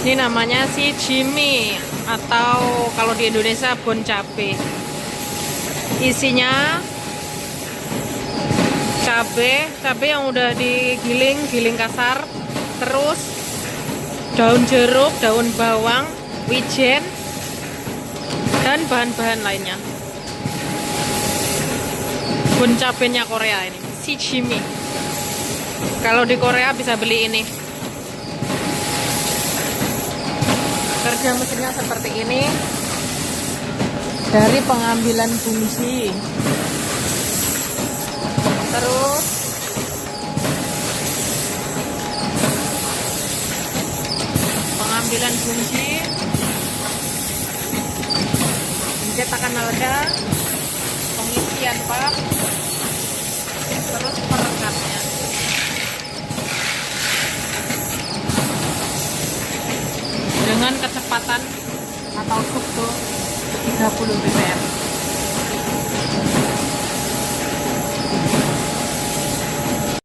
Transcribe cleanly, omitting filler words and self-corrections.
Ini namanya si Jimmy atau kalau di Indonesia bon cabe. Isinya cabe yang udah giling kasar, terus daun jeruk, daun bawang, wijen, dan bahan-bahan lainnya. Bon cabenya Korea ini, si Jimmy. Kalau di Korea bisa beli ini. Kerja mesinnya seperti ini. Dari pengambilan fungsi, terus pengambilan fungsi, pencetakan nada, pengisian part, terus perekatnya. Dengan kecepatan atau suhu 30 bpm.